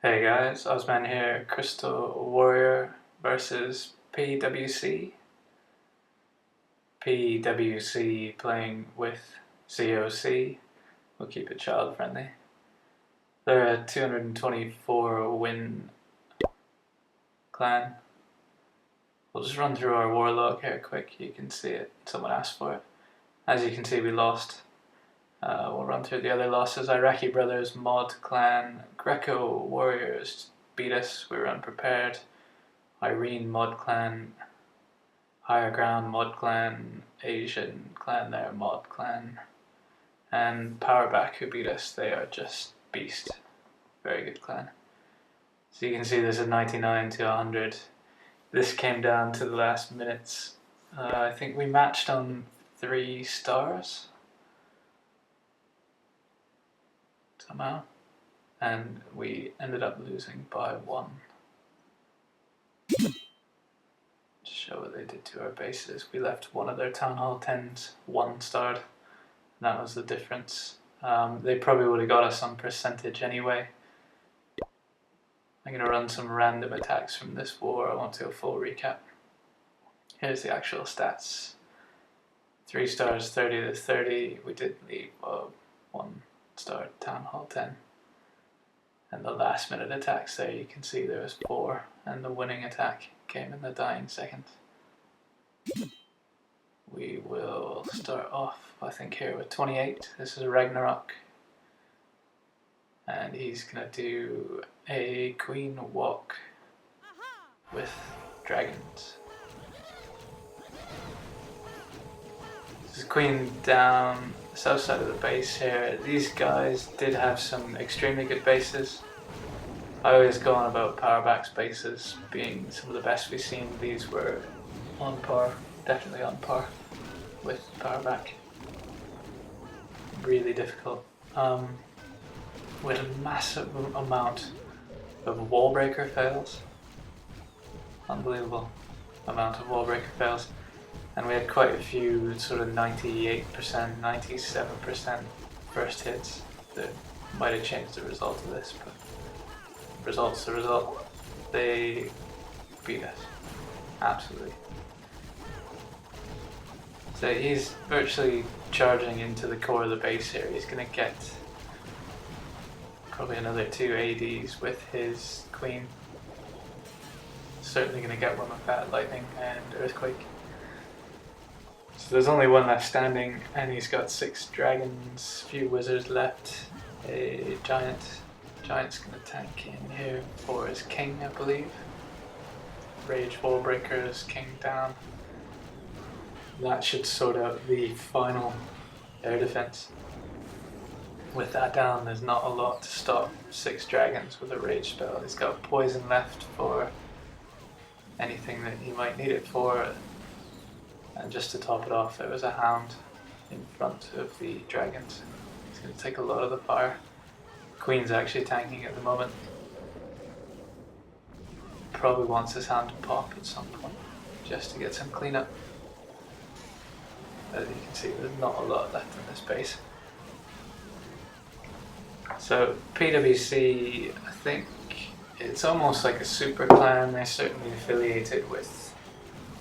Hey guys, OzMan here, Crystal Warrior versus PWC. PWC playing with COC. We'll keep it child friendly. They're a 224 win clan. We'll just run through our war log here quick. You can see it, someone asked for it. As you can see, we lost. We'll run through the other losses. Iraqi Brothers, Mod Clan, Greco Warriors beat us, we were unprepared. Irene Mod Clan, Higher Ground Mod Clan, Asian Clan there, Mod Clan, and Powerback who beat us. They are just beast. Very good clan. So you can see there's a 99 to 100. This came down to the last minutes. I think we matched on 3 stars. Somehow, and we ended up losing by 1. To show what they did to our bases, we left one of their Town Hall 10s 1-starred, and that was the difference. They probably would have got us on percentage anyway. I'm going to run some random attacks from this war. I won't do a full recap. Here's the actual stats. 3 stars, 30 to 30. We did leave 1-star Town Hall 10. And the last minute attacks there, you can see there was 4, and the winning attack came in the dying second. We will start off, I think, here with 28. This is Ragnarok. And he's going to do a queen walk with dragons. This is queen down the south side of the base here. These guys did have some extremely good bases. I always go on about Powerback's bases being some of the best we've seen. These were on par, definitely on par with Powerback. Really difficult. With a massive amount of wall breaker fails. Unbelievable amount of wall breaker fails. And we had quite a few sort of 98%, 97% first hits that might have changed the result of this, but result's the result. They beat us. Absolutely. So he's virtually charging into the core of the base here. He's going to get probably another 2 ADs with his queen. Certainly going to get one with that lightning and earthquake. So there's only one left standing, and he's got 6 dragons, few wizards left, a giant. Giant's going to tank in here for his king, I believe. Rage wall breakers, king down. That should sort out the final air defense. With that down, there's not a lot to stop 6 dragons with a rage spell. He's got poison left for anything that he might need it for. And just to top it off, there was a hound in front of the dragons. He's going to take a lot of the fire. Queen's actually tanking at the moment. Probably wants his hound to pop at some point, just to get some cleanup. As you can see, there's not a lot left in this base. So PWC, I think it's almost like a super clan. They're certainly affiliated with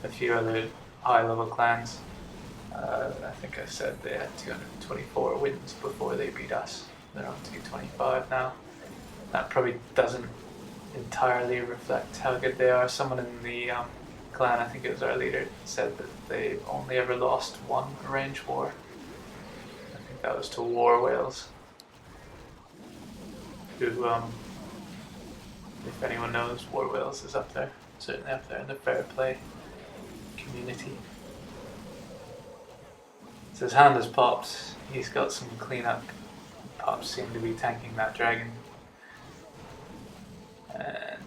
a few other high-level clans. I think I said they had 224 wins before they beat us. They're on 225 now. That probably doesn't entirely reflect how good they are. Someone in the clan, I think it was our leader, said that they've only ever lost 1 arranged war. I think that was to War Whales, who, if anyone knows, War Whales is up there, certainly up there in the fair play community. So his hand has popped, he's got some cleanup. Pops seem to be tanking that dragon. And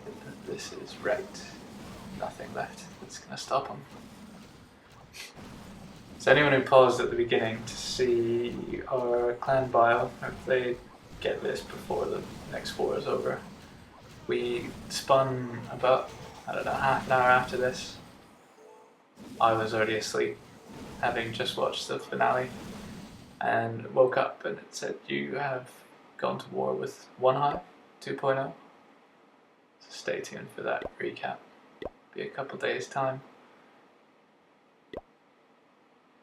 this is wrecked. Nothing left that's going to stop him. So anyone who paused at the beginning to see our clan bio, if they get this before the next war is over, we spun about, I don't know, half an hour after this. I was already asleep, having just watched the finale, and woke up and it said you have gone to war with 1 hive 2.0. So stay tuned for that recap. Be a couple days time.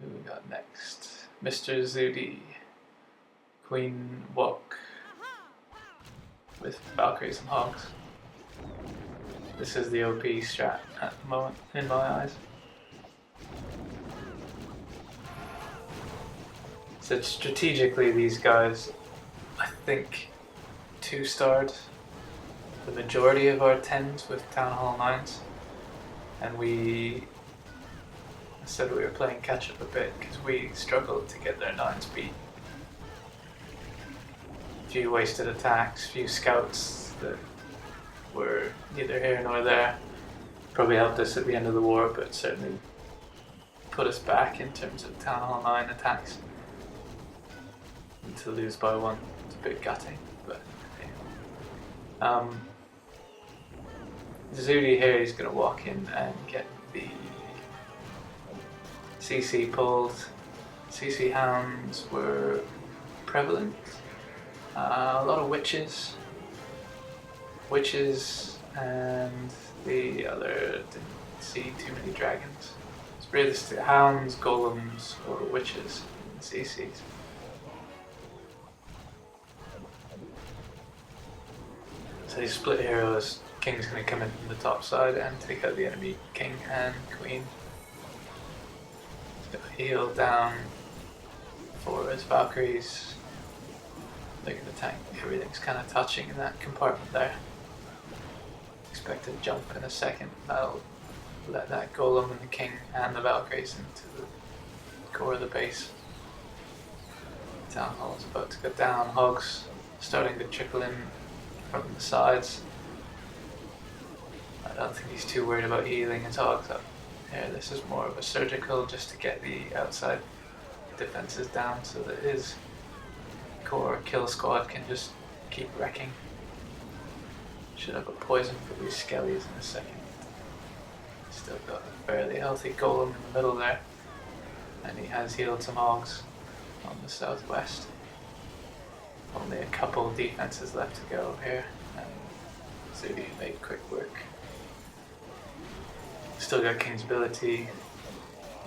Who we got next? Mr. Zudy, Queen Wok with Valkyries and Hogs. This is the OP strat at the moment, in my eyes. So strategically, these guys, I think, 2-starred the majority of our 10s with Town Hall 9s, and I said we were playing catch up a bit because we struggled to get their 9s beat. Few wasted attacks, few scouts that were neither here nor there. Probably helped us at the end of the war, but certainly put us back in terms of Town Hall 9 attacks. And to lose by 1, it's a bit gutting, but anyway. Zudy here is going to walk in and get the CC pulled. CC hounds were prevalent. A lot of witches, and the other didn't see too many dragons. It's really just hounds, golems, or witches in the CCs. So these split heroes, King's going to come in from the top side and take out the enemy King and Queen. He's going to heal down for his Valkyries. They're going to tank. Everything's kind of touching in that compartment there. Expect to jump in a second. That'll let that golem and the king and the Valkyries into the core of the base. Town Hall is about to go down. Hogs starting to trickle in from the sides. I don't think he's too worried about healing his hogs up here. This is more of a surgical just to get the outside defenses down so that his core kill squad can just keep wrecking. Should have a poison for these skellies in a second. Still got a fairly healthy golem in the middle there, and he has healed some hogs on the southwest. Only a couple of defenses left to go here, and Zudy made quick work. Still got King's ability.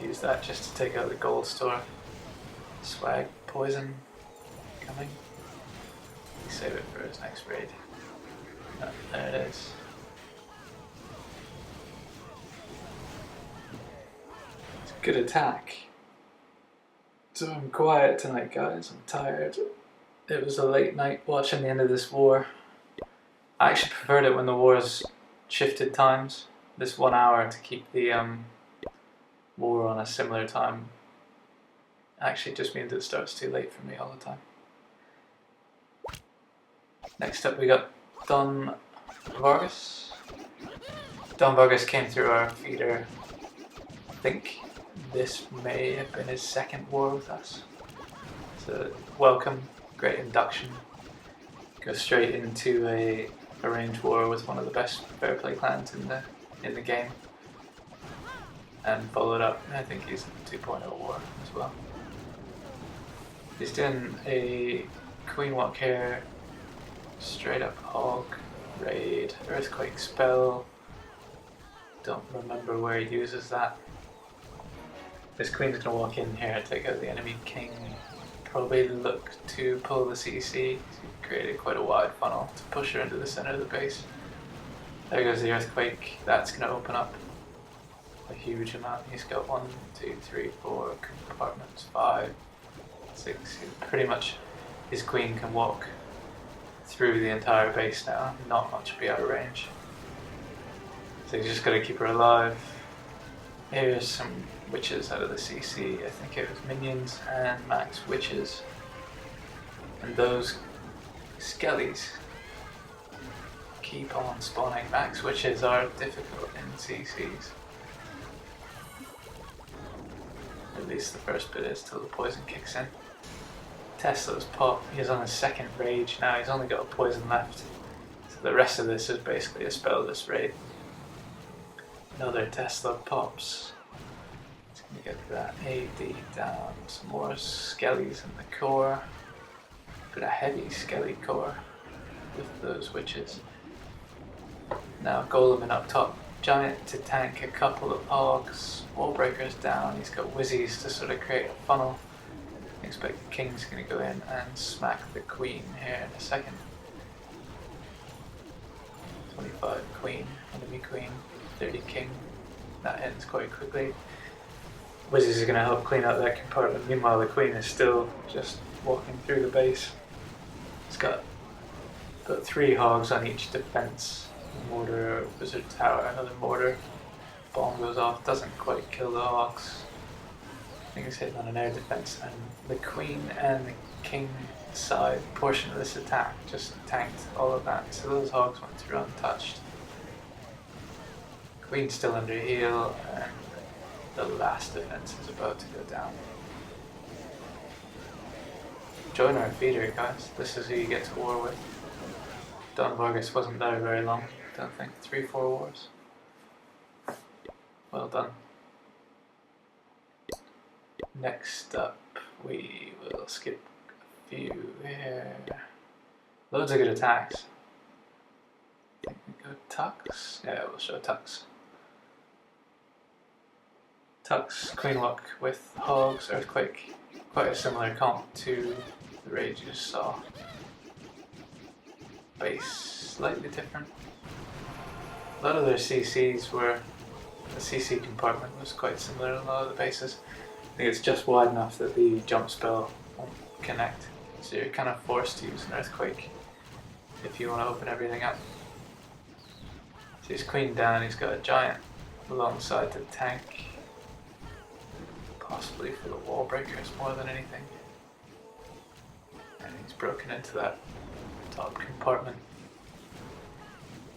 Use that just to take out the gold store. Swag poison coming. Save it for his next raid. Oh, there it is. It's a good attack. So I'm quiet tonight, guys. I'm tired. It was a late night watching the end of this war. I actually preferred it when the wars shifted times. This 1 hour to keep the war on a similar time actually just means it starts too late for me all the time. Next up we got Don Vargas. Don Vargas came through our feeder. I think this may have been his second war with us. So welcome, great induction. Go straight into a arranged war with one of the best fair play clans in the game. And followed up, I think he's in the 2.0 war as well. He's doing a Queen Walk here, straight up Hog, raid, earthquake spell. Don't remember where he uses that. This Queen's gonna walk in here, take out the enemy King. Probably look to pull the CC. He created quite a wide funnel to push her into the center of the base. There goes the earthquake. That's gonna open up a huge amount. He's got 1, 2, 3, 4 compartments, 5, 6. Pretty much his Queen can walk through the entire base now. Not much will be out of range. So he's just got to keep her alive. Here's some witches out of the CC. I think it was minions and max witches. And those skellies keep on spawning. Max witches are difficult in CCs. At least the first bit is till the poison kicks in. Tesla's pop. He's on his second rage now. He's only got a poison left. So the rest of this is basically a spellless raid. Another Tesla pops. He's going to get that AD down. Some more skellies in the core. But a heavy skelly core with those witches. Now Goleming up top. Giant to tank a couple of hogs. Wall breakers down. He's got whizzies to sort of create a funnel. I expect the king's going to go in and smack the queen here in a second. 25 queen, enemy queen, 30 king. That ends quite quickly. Whizzies are going to help clean out that compartment. Meanwhile, the queen is still just walking through the base. It's got 3 hogs on each defense. Mortar, wizard tower, another mortar. Bomb goes off, doesn't quite kill the hogs. I think it's hitting on an air defense, and the queen and the king side portion of this attack just tanked all of that, so those hogs went through untouched. Queen's still under heal, and the last defense is about to go down. Join our feeder, guys. This is who you get to war with. Don Vargas wasn't there very long, I don't think. 3-4 wars. Well done. Next up, we will skip a few here. Loads of good attacks. I think we go Tux. Yeah, we'll show Tux. Tux, Queen Walk with Hogs, Earthquake. Quite a similar comp to the raid you just saw. Base slightly different. A lot of their CCs were, the CC compartment was quite similar in a lot of the bases. I think it's just wide enough that the jump spell won't connect, so you're kind of forced to use an Earthquake if you want to open everything up. So he's queen down, he's got a giant alongside the tank, possibly for the wall breakers more than anything. And he's broken into that top compartment.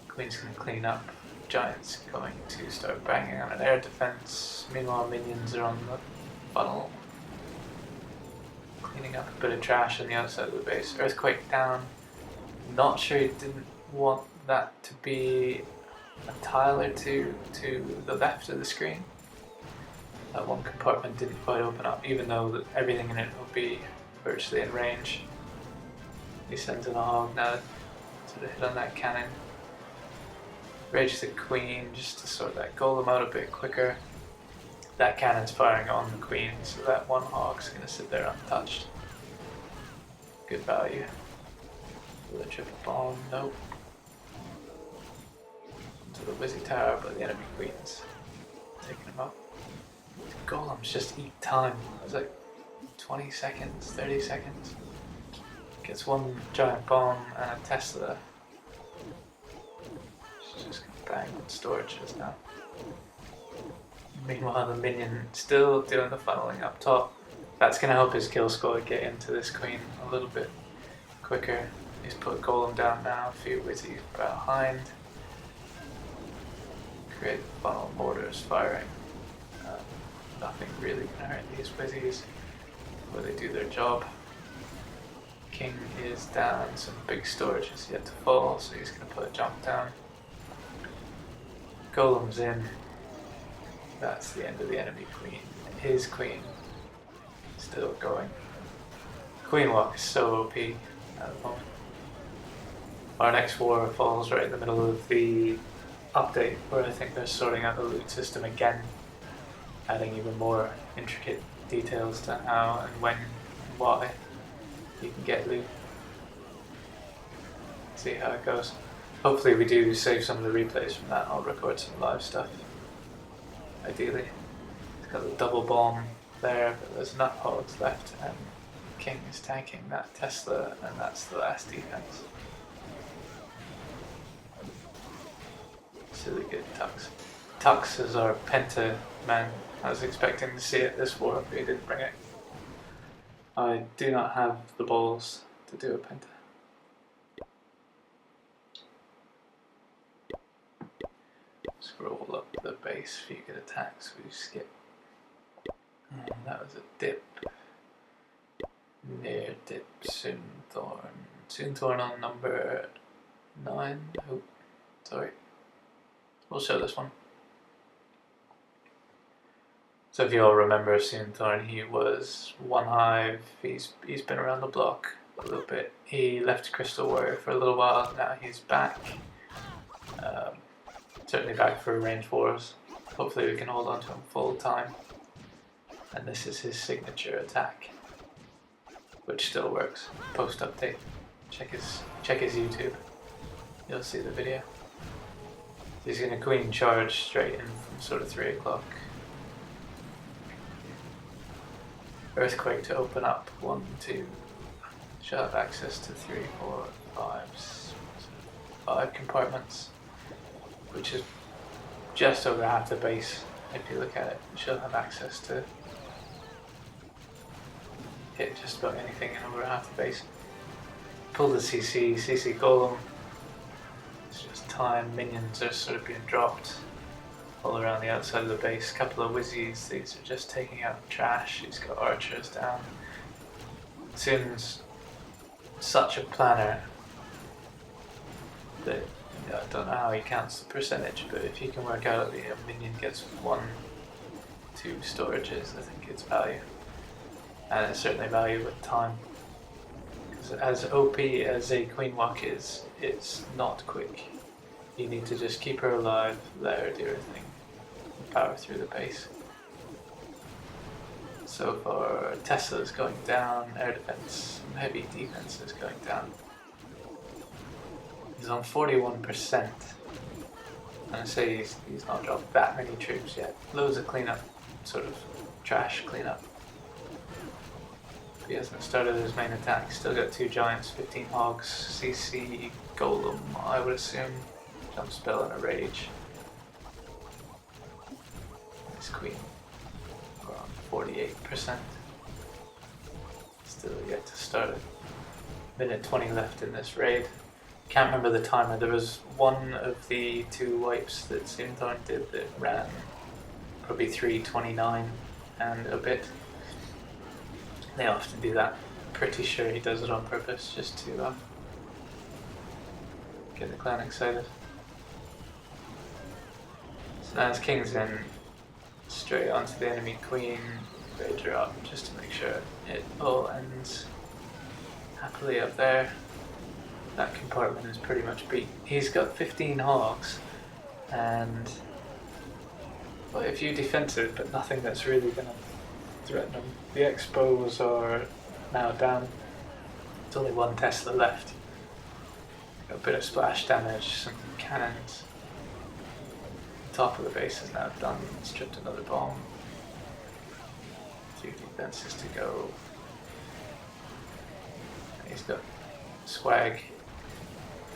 Queen's going to clean up. Giant's going to start banging on an air defense. Meanwhile, minions are on the funnel, cleaning up a bit of trash on the outside of the base. Earthquake down. Not sure he didn't want that to be a tile or two to the left of the screen. That one compartment didn't quite open up, even though everything in it will be virtually in range. He sends in a hog now to hit on that cannon. Rage the queen just to sort that golem out a bit quicker. That cannon's firing on the queen, so that one hog's going to sit there untouched. Good value. Will it trip a bomb? Nope. To the Wizzy Tower, but the enemy queen's taking him up. The golems just eat time. It was like 20 seconds, 30 seconds. Gets one giant bomb and a Tesla. She's just gonna bang on storage just now. Meanwhile, the minion still doing the funneling up top. That's gonna help his kill squad get into this queen a little bit quicker. He's put golem down now, a few wizzies behind. Create funnel mortars firing. Nothing really gonna hurt these wizzies where they do their job. King is down, some big storage is yet to fall, so he's going to put a jump down. Golem's in. That's the end of the enemy queen. His queen still going. Queen Walk is so OP at the moment. Our next war falls right in the middle of the update, where I think they're sorting out the loot system again, adding even more intricate details to how and when and why you can get loot. See how it goes. Hopefully we do save some of the replays from that. I'll record some live stuff. Ideally. It's got the double bomb there, but there's enough hogs left, and King is tanking that Tesla, and that's the last defense. Silly good Tux. Tux is our Penta man. I was expecting to see it this war, but he didn't bring it. I do not have the balls to do a Penta. Scroll up the base for you good attacks, we skip. That was a dip. Near dip, Soonthorn. Soonthorn on number 9. Oh, sorry. We'll show this one. So if you all remember Soonthorn, he was one hive. He's been around the block a little bit. He left Crystal Warrior for a little while. Now he's back. certainly back for range wars. Hopefully we can hold on to him full time. And this is his signature attack, which still works. Post update. Check his YouTube. You'll see the video. He's gonna queen charge straight in from sort of 3 o'clock. Earthquake to open up 1, 2. She'll have access to 3, 4, 5 compartments, which is just over half the base. If you look at it, she'll have access to hit just about anything in over half the base. Pull the CC Golem. It's just time. Minions are sort of being dropped all around the outside of the base. Couple of Wizzies, these are just taking out trash. He's got archers down. Sim's such a planner that I don't know how he counts the percentage, but if you can work out that a minion gets 1, 2 storages, I think it's value. And it's certainly value with time. Because as OP as a Queen Walk is, it's not quick. You need to just keep her alive, let her do her thing, and power through the base. So far, Tesla is going down, air defense, heavy defense is going down. He's on 41%. And I say he's not dropped that many troops yet. Loads of cleanup, sort of trash cleanup. He hasn't started his main attack. Still got 2 giants, 15 hogs, CC, golem, I would assume. Jump spell and a rage. His queen, we're on 48%. Still yet to start it. Minute 20 left in this raid. Can't remember the timer. There was one of the 2 wipes that Simthorn did that ran probably 3:29 and a bit. They often do that. Pretty sure he does it on purpose just to get the clan excited. So now his king's in, straight onto the enemy queen, rage her up just to make sure it all ends happily up there. That compartment is pretty much beat. He's got 15 hogs, and well, a few defensive, but nothing that's really going to threaten him. The expos are now down. There's only 1 Tesla left. Got a bit of splash damage, some cannons. The top of the base is now done. Stripped another bomb. 2 defenses to go. And he's got swag,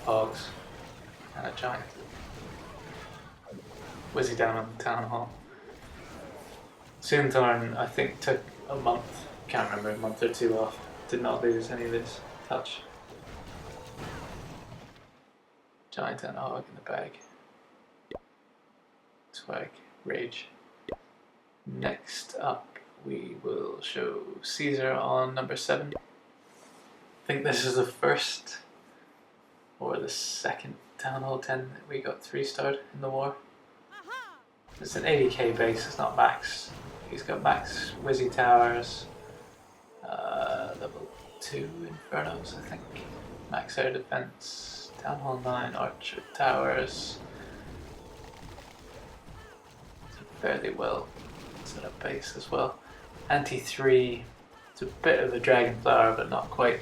hogs, and a giant. Wizzy down on the town hall. Simthorn, I think, took a month, can't remember, a month or 2 off. Did not lose any of his touch. Giant and a hog in the bag. Swag, rage. Next up, we will show Caesar on number 7. I think this is the first or the second Town Hall 10 that we got 3-starred in the war. It's an 80k base, it's not max. He's got max Wizzy Towers, level 2 Infernos, I think. Max Air Defense, Town Hall 9 Archer Towers. It's a fairly well set up base as well. Anti-3, it's a bit of a Dragon Flower, but not quite.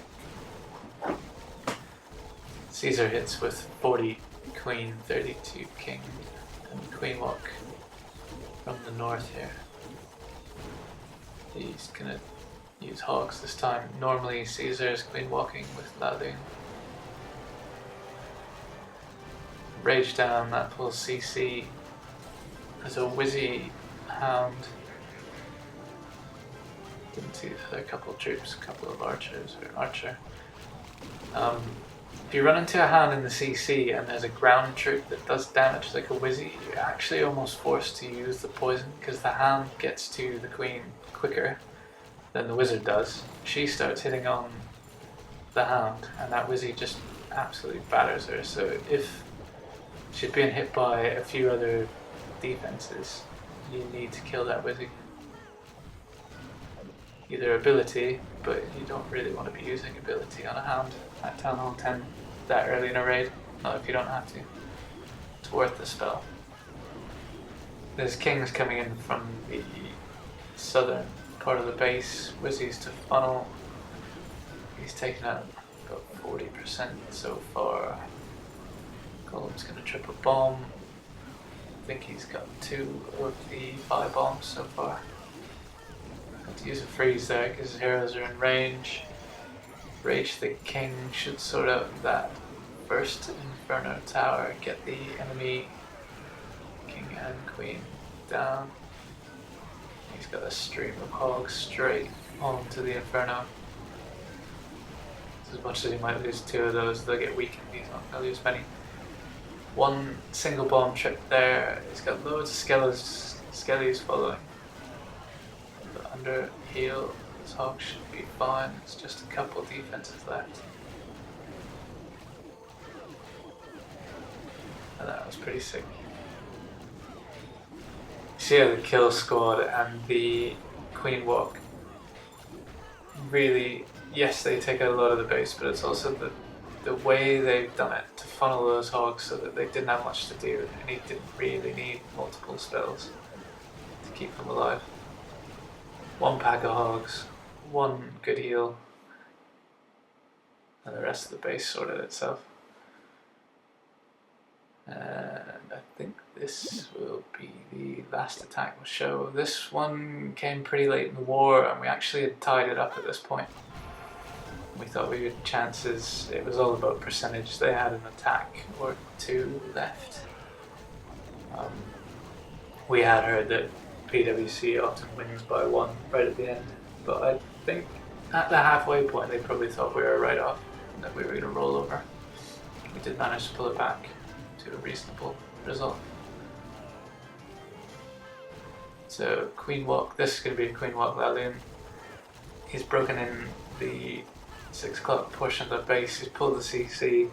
Caesar hits with 40 Queen, 32 King, and Queen Walk from the north here. He's gonna use hogs this time. Normally Caesar's Queen Walking with Laudine. Rage down, that pulls CC. There's a Wizzy Hound. Didn't see the other couple of troops, a couple of archers, or archer. If you run into a hound in the CC and there's a ground troop that does damage like a Wizzy, you're actually almost forced to use the poison because the hound gets to the queen quicker than the wizard does. She starts hitting on the hound and that Wizzy just absolutely batters her. So if she's being hit by a few other defenses, you need to kill that Wizzy. Either ability, but you don't really want to be using ability on a hound at Town Hall 10 that early in a raid. Not if you don't have to. It's worth the spell. There's kings coming in from the southern part of the base. Wizzy's to funnel. He's taken out about 40% so far. Golem's going to triple bomb. I think he's got 2 of the 5 bombs so far. Got to use a freeze there because his heroes are in range. Rage the King should sort out that first Inferno Tower, get the enemy King and Queen down. He's got a stream of hogs straight onto the Inferno. As much as he might lose 2 of those, they'll get weakened. He's not going to lose many. 1 single bomb trip there. He's got loads of skellies following. But under heal, his hog should be fine. It's just a couple defenses left. And that was pretty sick. See how the kill squad and the Queen Walk really, yes, they take out a lot of the base, but it's also the way they've done it to funnel those hogs so that they didn't have much to do, and he didn't really need multiple spells to keep them alive. 1 pack of hogs, 1 good heal, and the rest of the base sorted itself. And I think this will be the last attack we'll show. This one came pretty late in the war, and we actually had tied it up at this point. We thought we had chances. It was all about percentage. They had an attack or 2 left. We had heard that PwC often wins by 1 right at the end, but I think at the halfway point they probably thought we were right off and that we were going to roll over. We did manage to pull it back to a reasonable result. So Queen Walk, this is going to be a Queen Walk Laloon. He's broken in the 6 o'clock portion of the base, he's pulled the CC,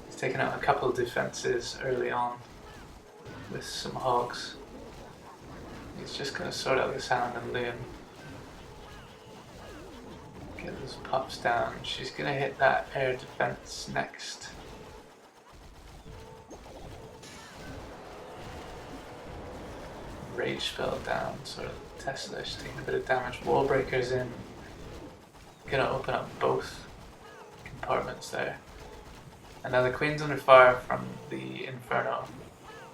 he's taken out a couple of defenses early on with some hogs. He's just going to sort out this Hound and Loon. Get those pups down. She's going to hit that air defense next. Rage spell down, sort of Tesla, she's taking a bit of damage. Wall breakers in. Gonna open up both compartments there. And now the Queen's under fire from the Inferno.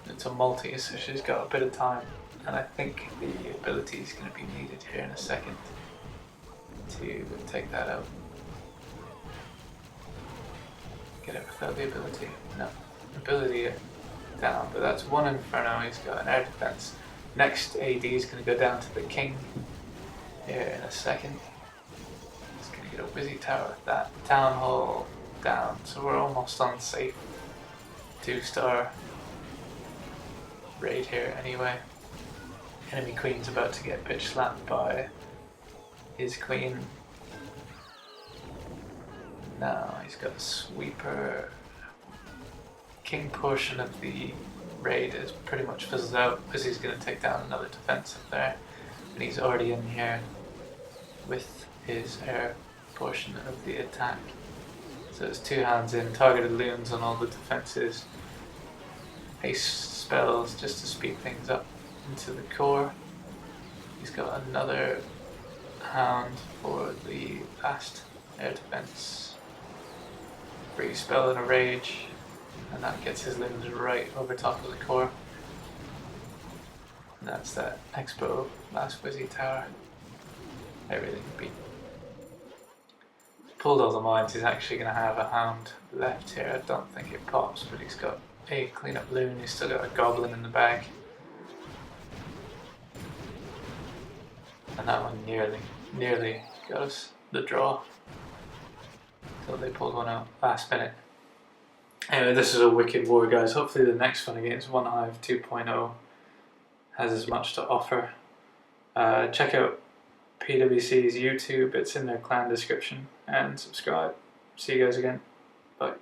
It's a multi, so she's got a bit of time. And I think the ability is going to be needed here in a second to take that out. Get it without the ability. No, ability down, but that's 1 Inferno. He's got an air defense. Next AD is going to go down to the King here in a second. He's going to get a Wizzy Tower with that. Town Hall down, so we're almost on safe 2-star raid here anyway. Enemy Queen's about to get bitch slapped by his Queen. Now he's got a sweeper. King portion of the raid is pretty much fizzled out because he's going to take down another defense up there. And he's already in here with his air portion of the attack. So it's 2 hands in, targeted loons on all the defenses. Haste spells just to speed things up into the core. He's got another Hound for the last air defense. Free spell and a rage, and that gets his loons right over top of the core. And that's that Expo last Wizzy Tower. Everything beat. Pulled all the mines, he's actually going to have a Hound left here. I don't think it pops, but he's got a cleanup loon, he's still got a goblin in the bag. And that one nearly got us the draw. Until they pulled one out last minute. Anyway, this is a wicked war, guys. Hopefully the next one against One Hive 2.0 has as much to offer. Check out PwC's YouTube, it's in their clan description, and subscribe. See you guys again. Bye.